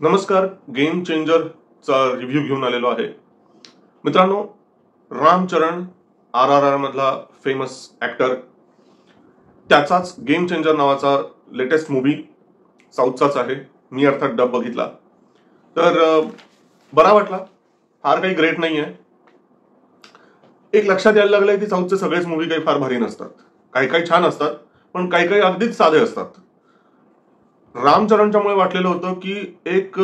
नमस्कार. Game चेंजरचा review घेऊन आलेलो आहे. मित्रांनो, रामचरण RRR मधला फेमस ऍक्टर, त्याचाच गेम चेंजर नावाचा लेटेस्ट मूवी साऊथचाच आहे. मी अर्थात डब बघितला तर बरा वाटला. फार काही ग्रेट नाहीये. एक लक्षात यायला लागलंय की साऊथचे सगळेच मूवी काही फार भारी नसतात. काही काही छान असतात, पण काही काही अगदीच साधे असतात. रामचरणच्यामुळे वाटलेलं होतं की एक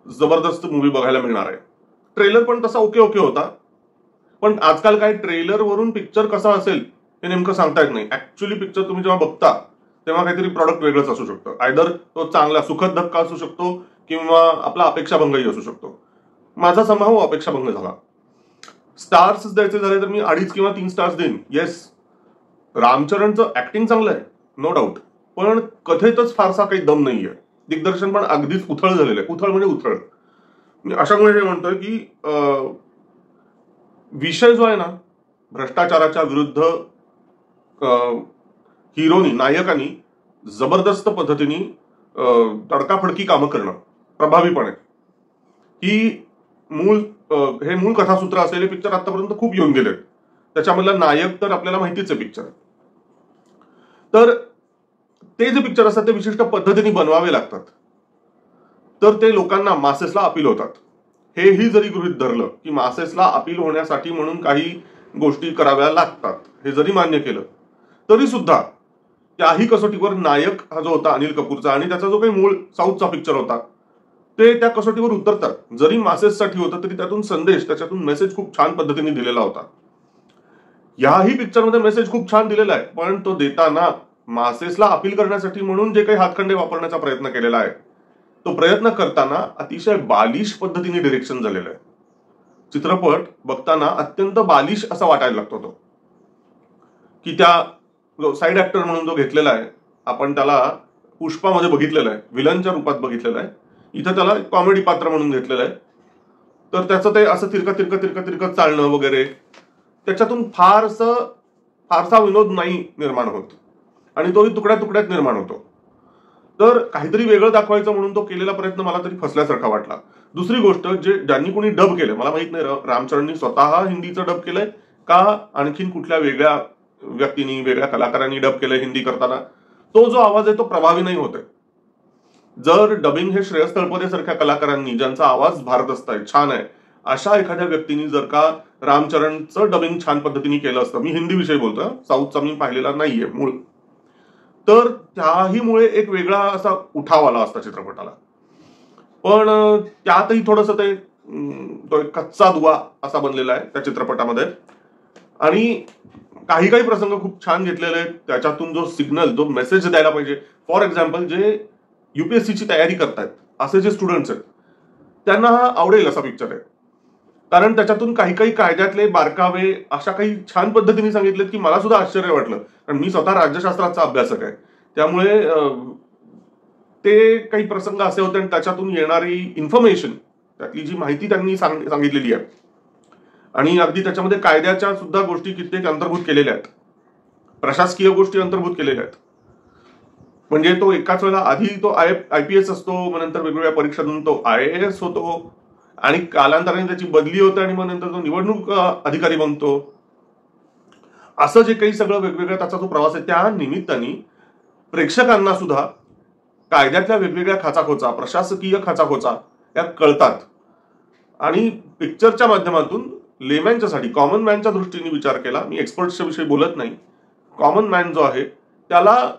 जबरदस्त मूवी बघायला मिळणार आहे. ट्रेलर पण तसा ओके ओके होता, पण आजकाल काय ट्रेलर वरून पिक्चर कसा असेल हे नेमकं सांगता येत नाही. ऍक्च्युअली पिक्चर तुम्ही जेव्हा बघता तेव्हा काहीतरी प्रॉडक्ट वेगळंच असू शकतं. आयदर तो चांगला सुखद धक्का असू शकतो किंवा आपला अपेक्षाभंगही असू शकतो. माझा संभाव अपेक्षाभंग झाला. स्टार्स द्यायचे झाले तर मी 2.5 किंवा 3 स्टार्स देईन. येस, रामचरणचं ऍक्टिंग चांगलं आहे, नो डाऊट, पण कथेतच फारसा काही दम नाहीये. दिग्दर्शन पण अगदीच उथळ झालेलं आहे. उथळ म्हणजे उथळ. अशामुळे हे म्हणतोय की विषय जो आहे ना, भ्रष्टाचाराच्या विरुद्ध हिरोनी, नायकानी जबरदस्त पद्धतीने तडकाफडकी कामं करणं प्रभावीपणे, ही हे मूळ कथासूत्र असलेले पिक्चर आतापर्यंत खूप येऊन गेले. त्याच्यामधला नायक तर आपल्याला माहितीच आहे पिक्चर. तर ते जे पिक्चर असतात ते विशिष्ट पद्धतीने बनवावे लागतात, तर ते लोकांना, मासेसला अपील होतात. हेही जरी गृहीत धरलं की मासेसला अपील होण्यासाठी म्हणून काही गोष्टी कराव्या लागतात, हे जरी मान्य केलं तरी सुद्धा त्याही कसोटीवर नायक हा जो होता अनिल कपूरचा, आणि त्याचा जो काही मूळ साऊथचा पिक्चर होता, ते त्या कसोटीवर उतरतात. जरी मासेससाठी होतं तरी त्यातून संदेश, त्याच्यातून मेसेज खूप छान पद्धतीने दिलेला होता. याही पिक्चरमध्ये मेसेज खूप छान दिलेला आहे, पण तो देताना मासेसला अपील करण्यासाठी म्हणून जे काही हातखंडे वापरण्याचा प्रयत्न केलेला आहे, तो प्रयत्न करताना अतिशय बालिश पद्धतीने डिरेक्शन झालेलं आहे. चित्रपट बघताना अत्यंत बालिश असा वाटायला लागतो तो, की त्या साईड ऍक्टर म्हणून जो घेतलेला आहे, आपण त्याला पुष्पामध्ये बघितलेलं आहे, विलनच्या रूपात बघितलेलं आहे, इथं त्याला कॉमेडी पात्र म्हणून घेतलेलं आहे. तर त्याचं ते असं तिरकत चालणं वगैरे, त्याच्यातून फारसा विनोद नाही निर्माण होत, आणि तोही तुकड्या तुकड्यात निर्माण होतो. तर काहीतरी वेगळं दाखवायचं म्हणून तो केलेला प्रयत्न मला तरी फसल्यासारखा वाटला. दुसरी गोष्ट, ज्यांनी कोणी डब केलं, मला माहित नाही रामचरणनी स्वतः हिंदीचं डब केलंय का आणखीन कुठल्या वेगळ्या व्यक्तींनी, वेगळ्या कलाकारांनी डब केलंय हिंदी करताना, तो जो आवाज आहे तो प्रभावी नाही होतोय. जर डबिंग हे श्रेयस तळपदे सारख्या कलाकारांनी, ज्यांचा आवाज भारदस्त आहे, छान आहे, अशा एखाद्या व्यक्तींनी जर का रामचरणचं डबिंग छान पद्धतीने केलं असतं, मी हिंदी विषयी बोलतोय, साऊथचा मी पाहिलेला नाहीये मूळ, तर त्याहीमुळे एक वेगळा असा उठाव आला असता चित्रपटाला. पण त्यातही थोडस ते तो एक कच्चा दुवा असा बनलेला आहे त्या चित्रपटामध्ये. आणि काही काही प्रसंग खूप छान घेतलेले आहेत. त्याच्यातून जो सिग्नल, जो मेसेज द्यायला पाहिजे, फॉर एक्झाम्पल जे UPSCची तयारी करतायत असे जे स्टुडंट्स आहेत, त्यांना हा आवडेल असा पिक्चर आहे. कारण त्याच्यातून काही काही कायद्यातले बारकावे अशा काही छान पद्धतीने सांगितलेत की मला सुद्धा आश्चर्य वाटलं. कारण मी स्वतः राज्यशास्त्राचा अभ्यासक आहे, त्यामुळे ते काही प्रसंग असे होते आणि त्याच्यातून येणारी इन्फॉर्मेशन, त्यातली जी माहिती त्यांनी सांगितलेली आहे, आणि अगदी त्याच्यामध्ये कायद्याच्या सुद्धा गोष्टी कित्येक अंतर्भूत केलेल्या आहेत, प्रशासकीय गोष्टी अंतर्भूत केलेल्या आहेत. म्हणजे तो एकाच वेळेला आधी तो IPS असतो, मग नंतर वेगवेगळ्या परीक्षांतून तो IAS होतो, आणि कालांतराने त्याची बदली होते, आणि मग नंतर तो निवडणूक अधिकारी बनतो. असं जे काही सगळं वेगवेगळा त्याचा जो प्रवास आहे, त्या निमित्ताने प्रेक्षकांना सुद्धा कायद्यातल्या वेगवेगळ्या खाचाखोचा, प्रशासकीय खाचाखोचा या कळतात. आणि पिक्चरच्या माध्यमातून लेमॅनच्यासाठी, कॉमन मॅनच्या दृष्टीने विचार केला, मी एक्सपर्ट्सच्या विषयी बोलत नाही, कॉमन मॅन जो आहे त्याला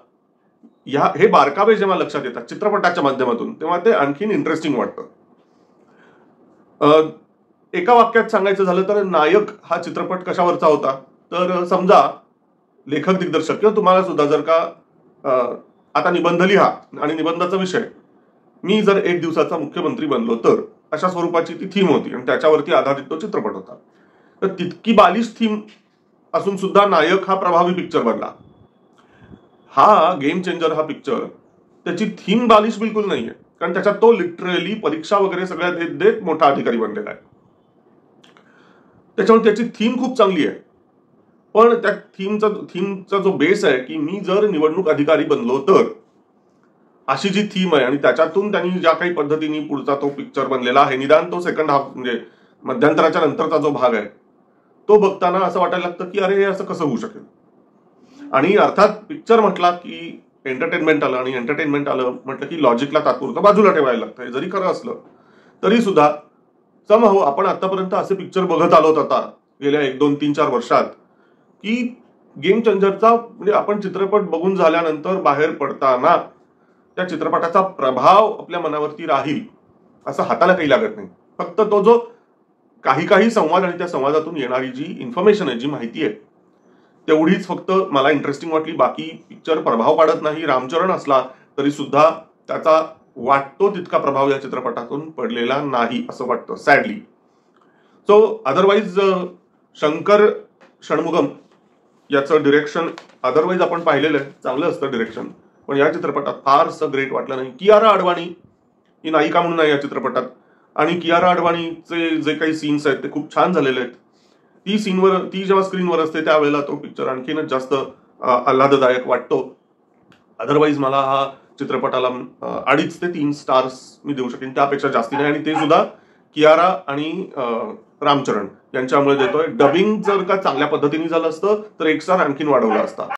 हे बारकावे जेव्हा लक्षात येतात चित्रपटाच्या माध्यमातून, तेव्हा ते आणखीन इंटरेस्टिंग वाटतं. एका वाक्यात सांगायचं झालं तर नायक हा चित्रपट कशावरचा होता, तर समजा लेखक, दिग्दर्शक किंवा तुम्हाला सुद्धा जर का आता निबंध लिहा आणि निबंधाचा विषय, मी जर 1 दिवसाचा मुख्यमंत्री बनलो तर, अशा स्वरूपाची ती थीम होती आणि त्याच्यावरती आधारित तो चित्रपट होता. तर तितकी बालिश थीम असून सुद्धा नायक हा प्रभावी पिक्चर बनला. हा गेम चेंजर हा पिक्चर, त्याची थीम बालिश बिलकुल नाहीये, कारण त्याच्यात तो लिटरली परीक्षा वगैरे सगळ्या देत देत मोठा अधिकारी बनलेला आहे. त्याच्यामुळे त्याची थीम खूप चांगली आहे. पण त्या थीमचा जो बेस आहे की मी जर निवडणूक अधिकारी बनलो तर, अशी जी थीम आहे आणि त्याच्यातून त्यांनी ज्या काही पद्धतीने पुढचा तो पिक्चर बनलेला आहे, निदान तो सेकंड हाफ म्हणजे मध्यंतराच्या नंतरचा जो भाग आहे तो बघताना असं वाटायला लागतं की अरे हे असं कसं होऊ शकेल. आणि अर्थात पिक्चर म्हटला की एंटरटेनमेंट आलं, आणि एंटरटेनमेंट आलं म्हटलं की लॉजिकला तात्पुरतं बाजूला ठेवायला लागतं. हे जरी खरं असलं तरी सुद्धा समहाऊ आपण आतापर्यंत असे पिक्चर बघत आलोत आता गेल्या 1, 2, 3, 4 वर्षात की गेम चेंजरचा म्हणजे आपण चित्रपट बघून झाल्यानंतर बाहेर पडताना त्या चित्रपटाचा प्रभाव आपल्या मनावरती राहील असं हाताला काही लागत नाही. फक्त तो जो काही संवाद आणि त्या संवादातून येणारी जी इन्फॉर्मेशन आहे, जी माहिती आहे, तेवढीच फक्त मला इंटरेस्टिंग वाटली. बाकी पिक्चर प्रभाव पाडत नाही. रामचरण असला तरी सुद्धा त्याचा वाटतो तितका प्रभाव या चित्रपटातून पडलेला नाही असं वाटतं, sadly. So otherwise Shankar Shanmugam याचं डिरेक्शन अदरवाईज आपण पाहिलेलं आहे, चांगलं असतं डिरेक्शन, पण या चित्रपटात फारसं ग्रेट वाटलं नाही. कियारा अडवाणी ही नायिका म्हणून आहे या चित्रपटात, आणि कियारा अडवाणीचे जे काही सीन्स आहेत ते खूप छान झालेले आहेत. ती जेव्हा स्क्रीनवर असते त्यावेळेला तो पिक्चर आणखीनच जास्त आल्हाददायक वाटतो. अदरवाईज मला हा चित्रपटाला 2.5 ते 3 स्टार्स मी देऊ शकेन, त्यापेक्षा जास्ती नाही. आणि ते सुद्धा कियारा आणि रामचरण यांच्यामुळे देतोय. डबिंग जर का चांगल्या पद्धतीने झालं असतं तर 1 स्टार आणखीन वाढवला असता.